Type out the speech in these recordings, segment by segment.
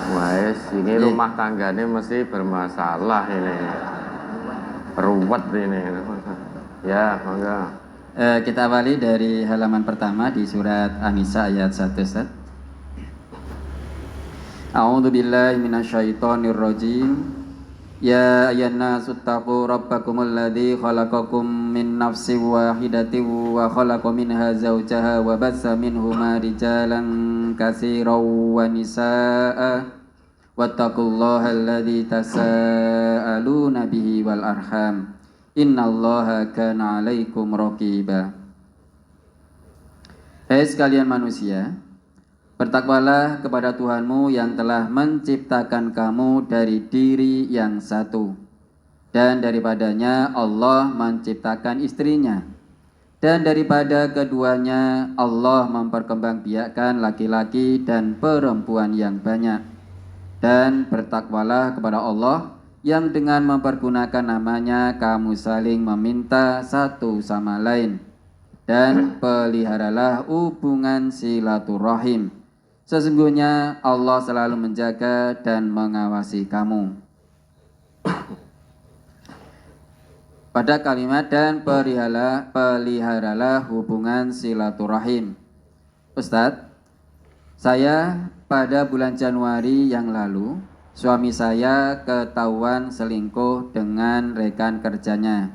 Wah, ini rumah tangganya mesti bermasalah ini. Ruwet ini. Ya, monggo. Kita awali dari halaman pertama di surat An-Nisa ayat 1, Ustaz. A'udzu billahi minasyaitonir rajim. Ya ayyuhannasu taqu rabbakumul ladzi khalaqakum min nafsin wahidatin wa khalaqa minha zawjaha wa bassa minhuma rijalan katsiran wa nisaa'a wattaqullaha alladzi tasaaluna bihi wal arham innallaha kana 'alaikum raqiba. Hai sekalian manusia, bertakwalah kepada Tuhanmu yang telah menciptakan kamu dari diri yang satu, dan daripadanya Allah menciptakan istrinya, dan daripada keduanya Allah memperkembangbiakkan laki-laki dan perempuan yang banyak. Dan bertakwalah kepada Allah yang dengan mempergunakan namanya kamu saling meminta satu sama lain, dan peliharalah hubungan silaturahim. Sesungguhnya Allah selalu menjaga dan mengawasi kamu. Pada kalimat dan peliharalah hubungan silaturahim. Ustadz, saya pada bulan Januari yang lalu, suami saya ketahuan selingkuh dengan rekan kerjanya.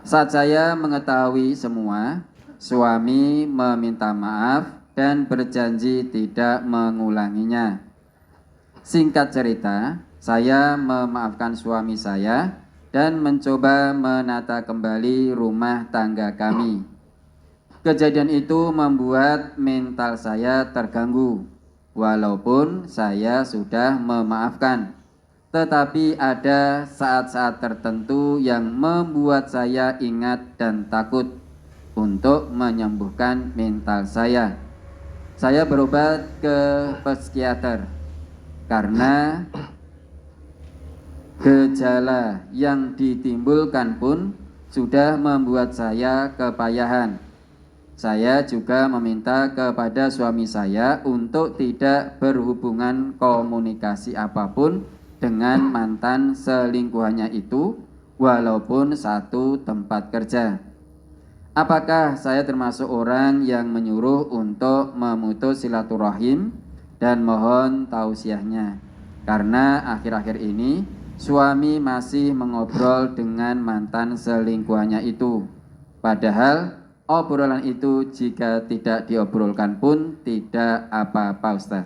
Saat saya mengetahui semua, suami meminta maaf dan berjanji tidak mengulanginya. Singkat cerita, saya memaafkan suami saya dan mencoba menata kembali rumah tangga kami. Kejadian itu membuat mental saya terganggu, walaupun saya sudah memaafkan. Tetapi ada saat-saat tertentu yang membuat saya ingat dan takut untuk menyembuhkan mental saya. Saya berobat ke psikiater karena gejala yang ditimbulkan pun sudah membuat saya kepayahan. Saya juga meminta kepada suami saya untuk tidak berhubungan komunikasi apapun dengan mantan selingkuhannya itu, walaupun satu tempat kerja. Apakah saya termasuk orang yang menyuruh untuk memutus silaturahim? Dan mohon tausiahnya, karena akhir-akhir ini suami masih mengobrol dengan mantan selingkuhannya itu. Padahal obrolan itu jika tidak diobrolkan pun tidak apa-apa, Ustaz.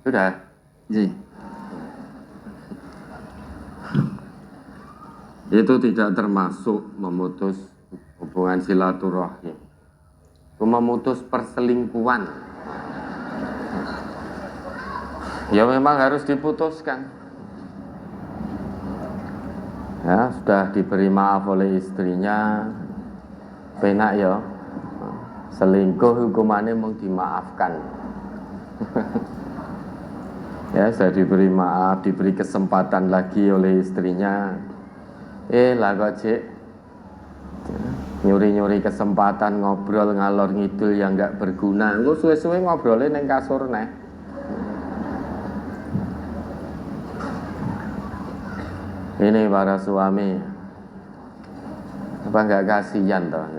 Sudah? Ji. Itu tidak termasuk memutus hubungan silaturahim. Itu memutus perselingkuhan. Ya memang harus diputuskan. Ya, sudah diberi maaf oleh istrinya, penak ya. Selingkuh hukumannya mau dimaafkan. Ya, sudah diberi maaf, diberi kesempatan lagi oleh istrinya. Lah kok cik, nyuri-nyuri kesempatan ngobrol ngalor ngidul yang gak berguna. Engko suwe-suwe ngobrolin neng kasur neh. Ini para suami, apa nggak kasihan toh?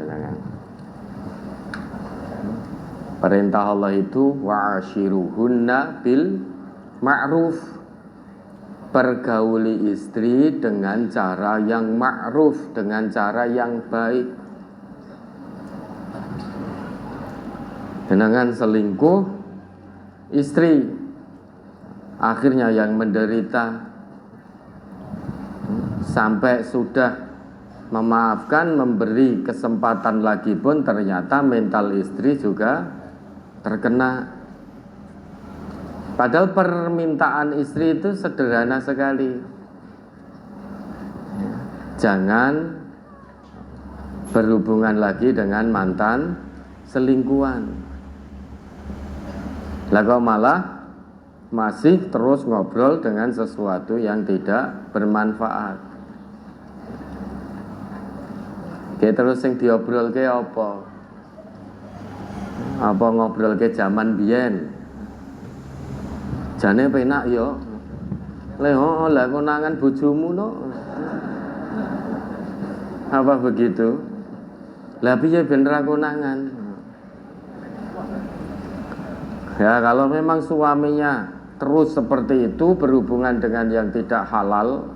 Perintah Allah itu wa'ashiruhunna bil ma'ruf, pergauli istri dengan cara yang ma'ruf, dengan cara yang baik. Dengan selingkuh, istri akhirnya yang menderita. Sampai sudah memaafkan, memberi kesempatan lagi pun ternyata mental istri juga terkena. Padahal permintaan istri itu sederhana sekali. Jangan berhubungan lagi dengan mantan selingkuhan. Lah kok malah masih terus ngobrol dengan sesuatu yang tidak bermanfaat. Kayak terus yang diobrol kayak apa? Apa ngobrol ke zaman biyen. Jane penak yo. Lah konangan bojomu no. Apa begitu? Lah piye ben ra konangan? Ya kalau memang suaminya terus seperti itu berhubungan dengan yang tidak halal,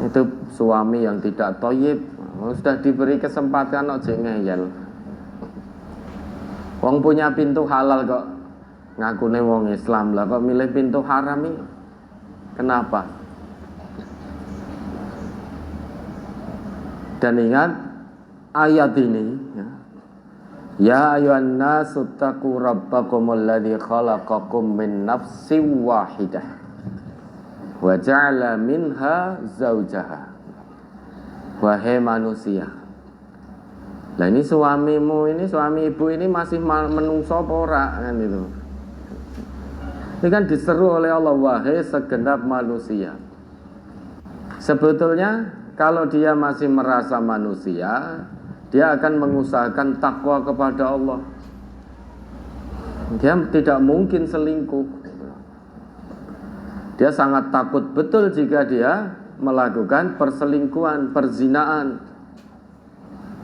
itu suami yang tidak thayyib, sudah diberi kesempatan ojo ngeyel. Wong punya pintu halal kok ngakune wong Islam, lah kok milih pintu haram ini? Kenapa? Dan ingat ayat ini ya. Ya ayuhan nasu taqu rabbakumul ladzi khalaqakum min nafsin wahidah wa ja'ala minha zaujaha. Wahai manusia. Lah ini suamimu ini, suami ibu ini masih menungso apa ora kan itu. Ini kan diseru oleh Allah, wahai segenap manusia. Sebetulnya kalau dia masih merasa manusia, dia akan mengusahakan takwa kepada Allah. Dia tidak mungkin selingkuh. Dia sangat takut betul jika dia melakukan perselingkuhan, perzinaan.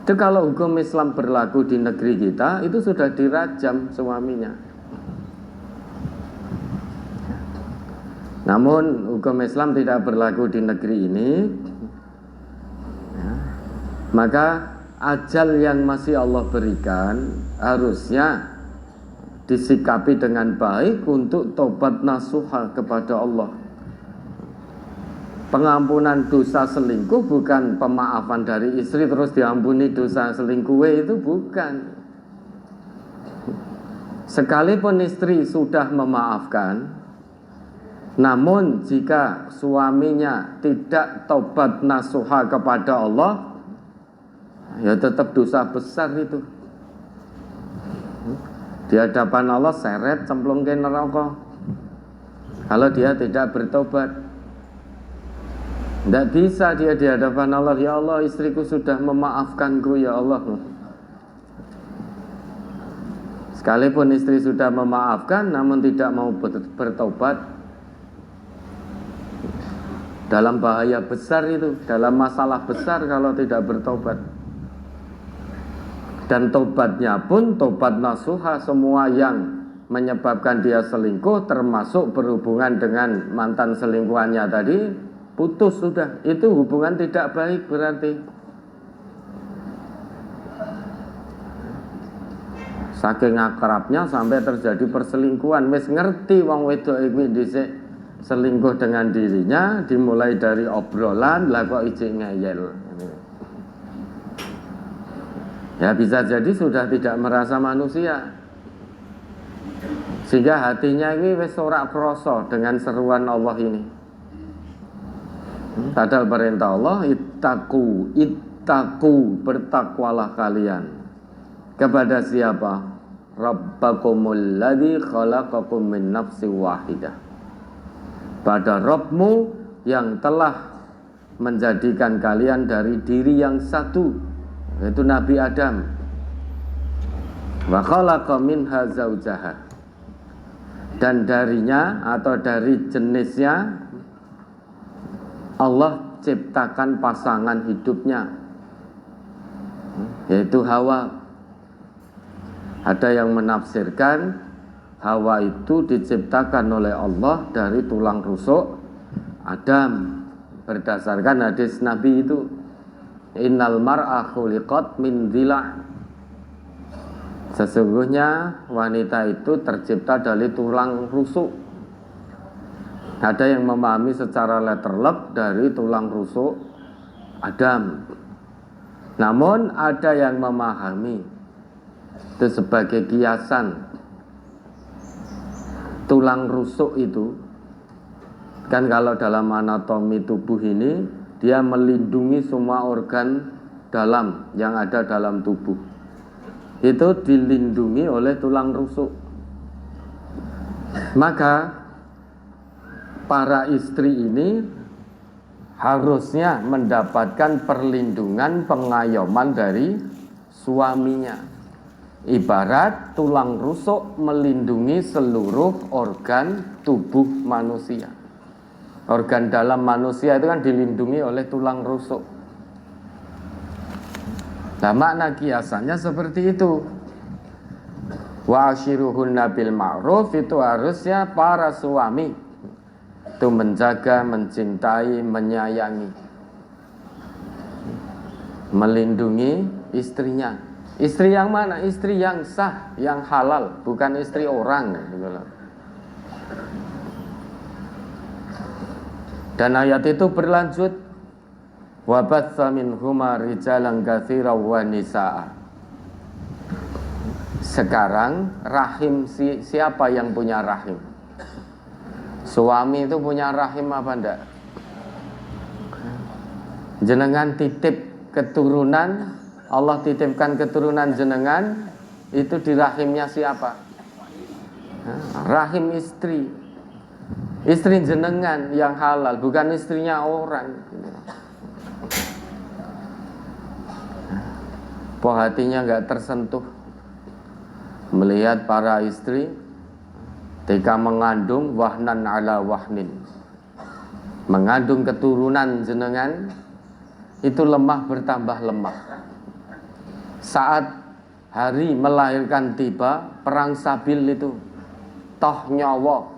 Itu kalau hukum Islam berlaku di negeri kita, itu sudah dirajam suaminya. Namun hukum Islam tidak berlaku di negeri ini, maka ajal yang masih Allah berikan harusnya disikapi dengan baik untuk tobat nasuha kepada Allah. Pengampunan dosa selingkuh bukan pemaafan dari istri terus diampuni dosa selingkuh, itu bukan. Sekalipun istri sudah memaafkan, namun jika suaminya tidak tobat nasuha kepada Allah, ya tetap dosa besar itu. Di hadapan Allah seret cemplung ke neraka kalau dia tidak bertobat. Tidak bisa dia di hadapan Allah, ya Allah istriku sudah memaafkanku ya Allah. Sekalipun istri sudah memaafkan namun tidak mau bertobat, dalam bahaya besar itu, dalam masalah besar kalau tidak bertobat. Dan tobatnya pun tobat nasuha, semua yang menyebabkan dia selingkuh termasuk berhubungan dengan mantan selingkuhannya tadi, putus sudah. Itu hubungan tidak baik berarti. Saking akrabnya sampai terjadi perselingkuhan. Wis ngerti wong wedok iki dhisik selingkuh dengan dirinya, dimulai dari obrolan lah kok ijik ngeyel. Ya bisa jadi sudah tidak merasa manusia, sehingga hatinya ini wis ora krasa dengan seruan Allah ini. Padahal perintah Allah, ittaqu, bertakwalah kalian. Kepada siapa? Rabbakumul ladzi khalaqakum min nafsin wahidah. Pada Rabbmu yang telah menjadikan kalian dari diri yang satu, yaitu Nabi Adam. Wa khalaqa minha zaujaha. Dan darinya atau dari jenisnya Allah ciptakan pasangan hidupnya, yaitu Hawa. Ada yang menafsirkan Hawa itu diciptakan oleh Allah dari tulang rusuk Adam, berdasarkan hadis Nabi itu, innal mar'a khuliqat min dhila'. Sesungguhnya wanita itu tercipta dari tulang rusuk. Ada yang memahami secara letterlek dari tulang rusuk Adam. Namun ada yang memahami itu sebagai kiasan. Tulang rusuk itu kan kalau dalam anatomi tubuh ini dia melindungi semua organ dalam yang ada dalam tubuh. Itu dilindungi oleh tulang rusuk. Maka para istri ini harusnya mendapatkan perlindungan, pengayoman dari suaminya. ibarat tulang rusuk melindungi seluruh organ tubuh manusia. Organ dalam manusia itu kan dilindungi oleh tulang rusuk. Nah, makna kiasannya seperti itu. Wa ashiruhunna bil ma'ruf, itu harusnya para suami itu menjaga, mencintai, menyayangi, melindungi istrinya. Istri yang mana? Istri yang sah, yang halal, bukan istri orang. Dan ayat itu berlanjut, wa batsa minhuma rijalan katsiran wa nisaa. Sekarang rahim siapa yang punya rahim? Suami itu punya rahim apa enggak? Jenengan titip keturunan, Allah titipkan keturunan jenengan, itu di rahimnya siapa? Rahim istri. Istri jenengan yang halal, bukan istrinya orang. Kok hatinya enggak tersentuh melihat para istri ketika mengandung wahnan ala wahnin, mengandung keturunan jenengan, itu lemah bertambah lemah. Saat hari melahirkan tiba, perang Sabil itu toh nyawa.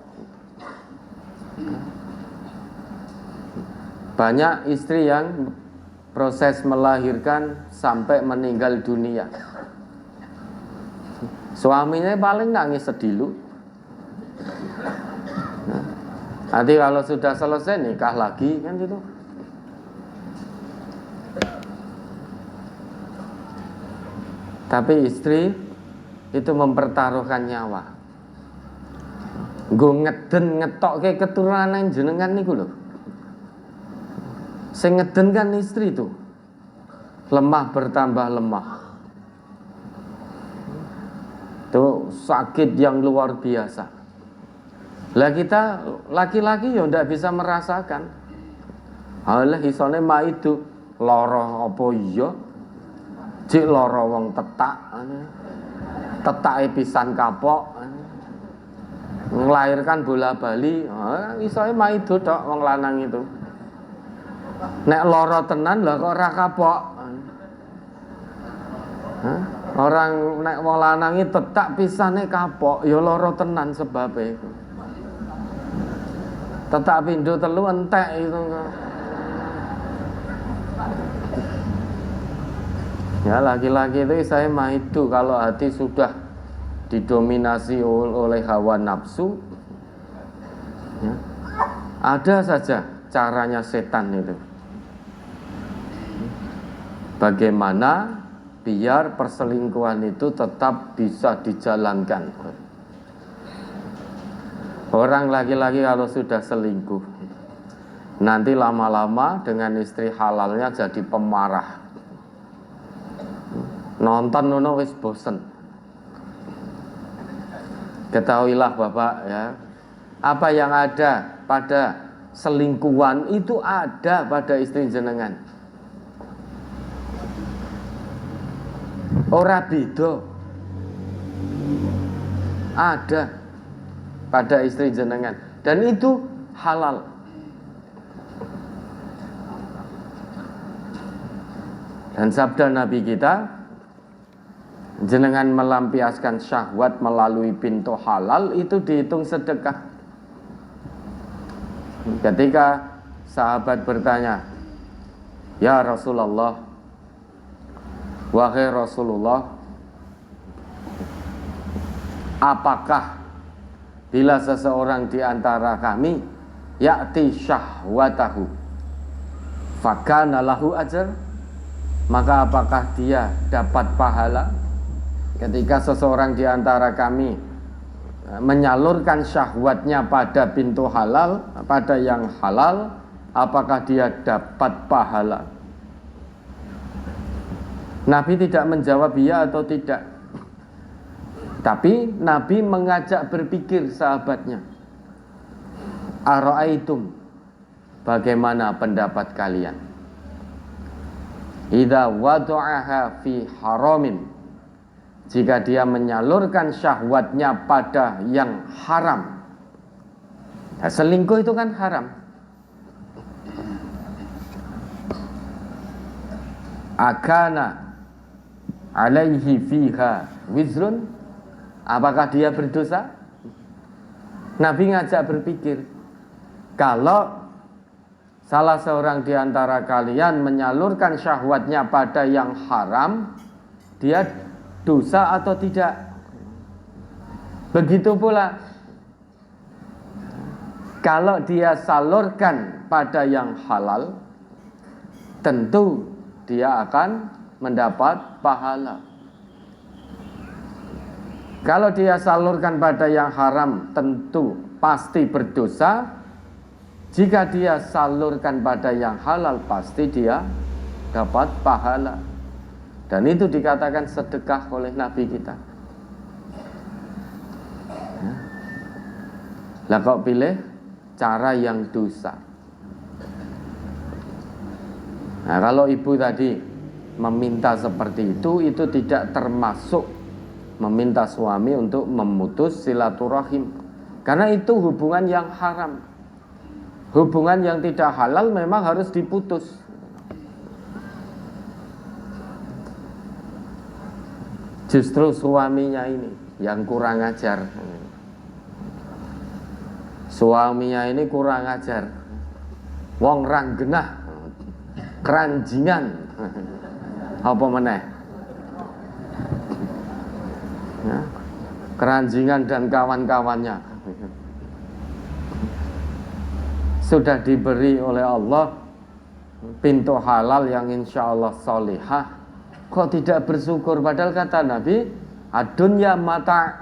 Banyak istri yang proses melahirkan sampai meninggal dunia. Suaminya paling nangis sedilu. Nanti kalau sudah selesai nikah lagi kan gitu. Tapi istri itu mempertaruhkan nyawa. Nggo ngeden ngetokke keturunan jenengan niku lho. Sing ngeden kan istri itu. Lemah bertambah lemah. Itu sakit yang luar biasa. Lah kita laki-laki ya ndak bisa merasakan. Halah isone maidu lara apa iya? Jek lara wong tetak. Tetake pisan kapok. Nglahirkan bola-bali, isone maidu tok wong lanang itu. Nek lara tenan lah kok ora kapok. Orang nek wong lanang iki tetak pisane kapok, ya lara tenan sebabe. Tetak pindho telu entek itu. Ya laki-laki itu saya maidu kalau hati sudah didominasi oleh hawa nafsu, ya, ada saja caranya setan itu. Bagaimana biar perselingkuhan itu tetap bisa dijalankan. Orang laki-laki kalau sudah selingkuh, nanti lama-lama dengan istri halalnya jadi pemarah. Nonton nono wis bosen. Ketahuilah Bapak ya, apa yang ada pada selingkuhan itu ada pada istri jenengan. Ora beda. Ada pada istri jenengan dan itu halal. Dan sabda Nabi kita, jenengan melampiaskan syahwat melalui pintu halal itu dihitung sedekah. Ketika sahabat bertanya, "Ya Rasulullah, wahai Rasulullah, apakah bila seseorang di antara kami ya'ti syahwatahu fakana lahu ajr, maka apakah dia dapat pahala?" Ketika seseorang di antara kami menyalurkan syahwatnya pada pintu halal, pada yang halal, apakah dia dapat pahala? Nabi tidak menjawab iya atau tidak. Tapi Nabi mengajak berpikir sahabatnya. Ara'aitum, bagaimana pendapat kalian? Idza wada'aha fi haramin, jika dia menyalurkan syahwatnya pada yang haram. Nah, selingkuh itu kan haram. Akana alaihi fiha wizrun, apakah dia berdosa? Nabi ngajak berpikir, kalau salah seorang di antara kalian menyalurkan syahwatnya pada yang haram, dia dosa atau tidak? Begitu pula kalau dia salurkan pada yang halal, tentu dia akan mendapat pahala. Kalau dia salurkan pada yang haram, tentu pasti berdosa. Jika dia salurkan pada yang halal, pasti dia dapat pahala. Dan itu dikatakan sedekah oleh Nabi kita. Lah kok pilih cara yang dosa? Nah, kalau ibu tadi meminta seperti itu tidak termasuk meminta suami untuk memutus silaturahim, karena itu hubungan yang haram. Hubungan yang tidak halal memang harus diputus. Justru suaminya ini yang kurang ajar. Suaminya ini kurang ajar, wong ranggenah, keranjingan, apa meneh, ya, keranjingan dan kawan-kawannya sudah diberi oleh Allah pintu halal yang insya Allah solihah, kok tidak bersyukur? Padahal kata Nabi, adunya mata,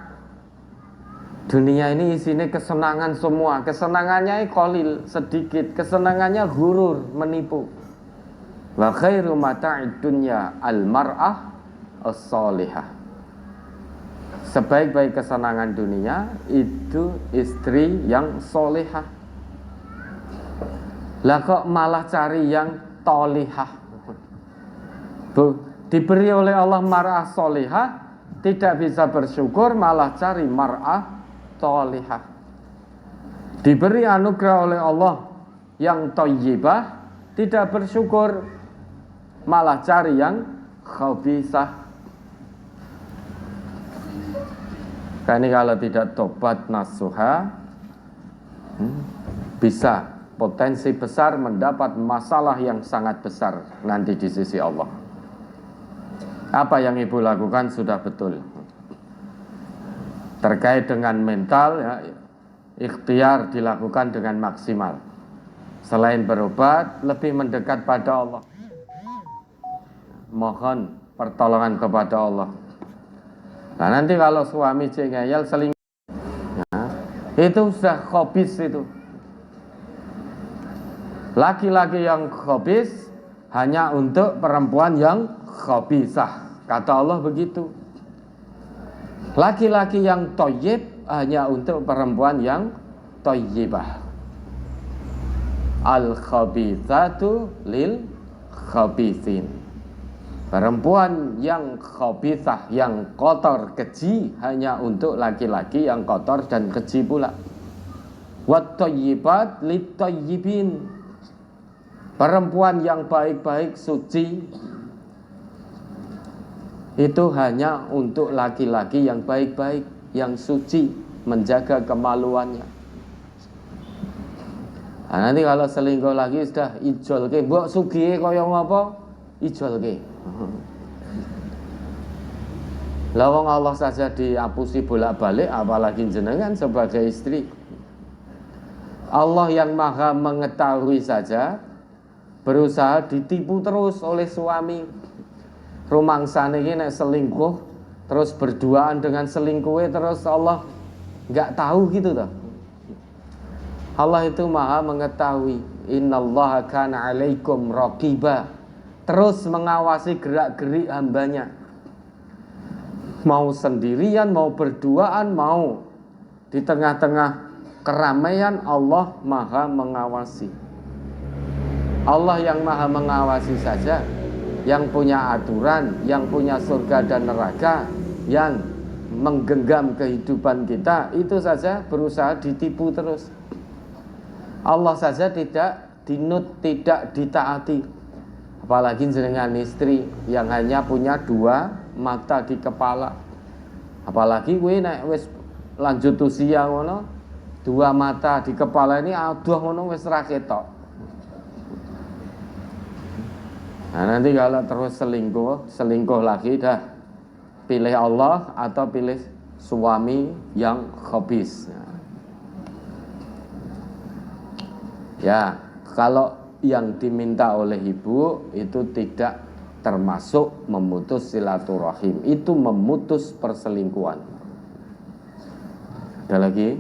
dunia ini isinya kesenangan semua. Kesenangannya qalil, sedikit. Kesenangannya ghurur, menipu. Wa khairu mata'id dunya al-mar'ah as-salihah. Sebaik-baik kesenangan dunia itu istri yang solihah. Lah kok malah cari yang tolihah? Diberi oleh Allah mar'ah solihah, tidak bisa bersyukur, malah cari mar'ah tolihah. Diberi anugerah oleh Allah yang thayyibah, tidak bersyukur, malah cari yang khabisah. Karena kalau tidak tobat nasuha, bisa potensi besar mendapat masalah yang sangat besar nanti di sisi Allah. Apa yang ibu lakukan sudah betul. Terkait dengan mental, ya, ikhtiar dilakukan dengan maksimal. Selain berobat, lebih mendekat pada Allah. Mohon pertolongan kepada Allah. Nah, nanti kalau suami ngeyel selingkuh, ya, itu sudah khabis itu. Laki-laki yang khabis hanya untuk perempuan yang khabisah. Kata Allah begitu. Laki-laki yang thayyib hanya untuk perempuan yang thayyibah. Al-khabithatu lil khabithin. Perempuan yang khabithah, yang kotor, keji, hanya untuk laki-laki yang kotor dan keji pula. Wat thayyibat lit thayyibin. Perempuan yang baik-baik, suci, itu hanya untuk laki-laki yang baik-baik, yang suci, menjaga kemaluannya. Nah, nanti kalau selingkuh lagi sudah ijol ke, mbok sugih kaya ngapa? Ijol ke. Lah wong Allah saja diapusi bolak-balik, apalagi jenengan sebagai istri. Allah yang maha mengetahui saja berusaha ditipu terus oleh suami. Rumangsane iki nek selingkuh terus berduaan dengan selingkuhnya, terus Allah enggak tahu gitu toh. Allah itu maha mengetahui. Innallaha kana 'alaikum raqiba. Terus mengawasi gerak-gerik hambanya. Mau sendirian, mau berduaan, mau di tengah-tengah keramaian, Allah maha mengawasi. Allah yang maha mengawasi saja, yang punya aturan, yang punya surga dan neraka, yang menggenggam kehidupan kita itu saja berusaha ditipu terus. Allah saja tidak dinut, tidak ditaati. Apalagi dengan istri yang hanya punya 2 mata di kepala. Apalagi kowe nek wis lanjut usia ngono, 2 mata di kepala ini aduh ngono wis ra ketok. Nah, nanti kalau terus selingkuh lagi dah pilih Allah atau pilih suami yang khabis. Ya, kalau yang diminta oleh ibu itu tidak termasuk memutus silaturahim, itu memutus perselingkuhan. Ada lagi?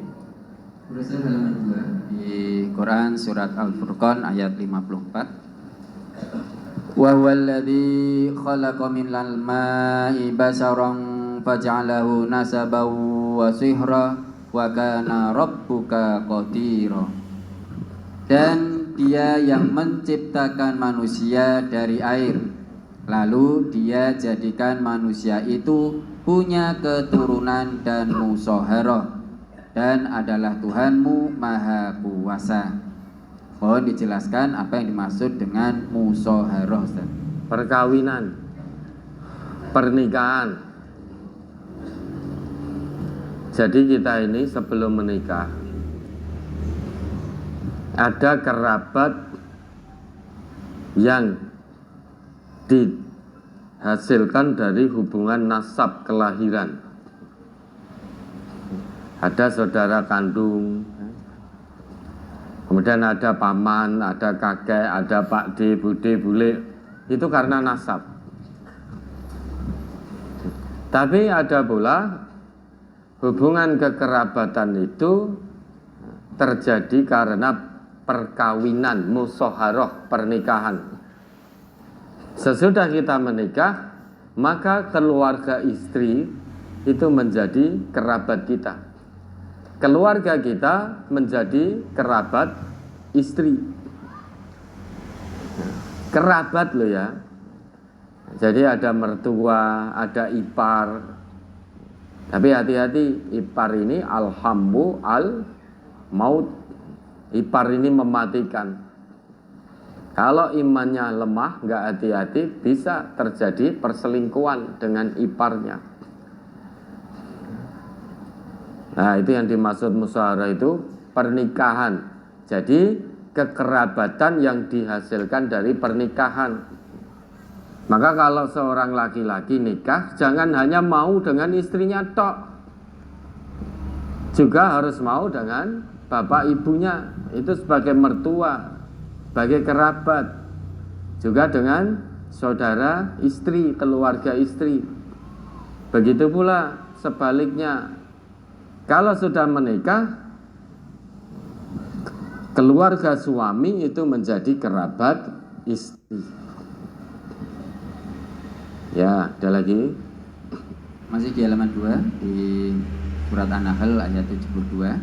Terus halaman 2 di Quran surat Al-Furqan ayat 54. Wa huwallazi khalaqa minal ma'i basharan faj'alahu nasaban wa sihra wa kana rabbuka qadira. Dan dia yang menciptakan manusia dari air, lalu dia jadikan manusia itu punya keturunan dan musyawarah, dan adalah Tuhanmu maha kuasa. Mohon dijelaskan apa yang dimaksud dengan musyawarah, Ustaz. Perkawinan, pernikahan. Jadi kita ini sebelum menikah ada kerabat yang dihasilkan dari hubungan nasab kelahiran. Ada saudara kandung, kemudian ada paman, ada kakek, ada pakde, bude, bule. Itu karena nasab. Tapi ada pula hubungan kekerabatan itu terjadi karena perkawinan, musyawarah, pernikahan. Sesudah kita menikah, maka keluarga istri itu menjadi kerabat kita. Keluarga kita menjadi kerabat istri. Kerabat loh ya. Jadi ada mertua, ada ipar. Tapi hati-hati, ipar ini alhambu al maut. Ipar ini mematikan. Kalau imannya lemah, nggak hati-hati, bisa terjadi perselingkuhan dengan iparnya. Nah, itu yang dimaksud musyawarah itu pernikahan. Jadi kekerabatan yang dihasilkan dari pernikahan. Maka kalau seorang laki-laki nikah, jangan hanya mau dengan istrinya tok, juga harus mau dengan bapak ibunya, itu sebagai mertua, sebagai kerabat, juga dengan saudara istri, keluarga istri. Begitu pula sebaliknya, kalau sudah menikah, keluarga suami itu menjadi kerabat istri. Ya, ada lagi? Masih di halaman 2 di surat An-Nahl ayat 72.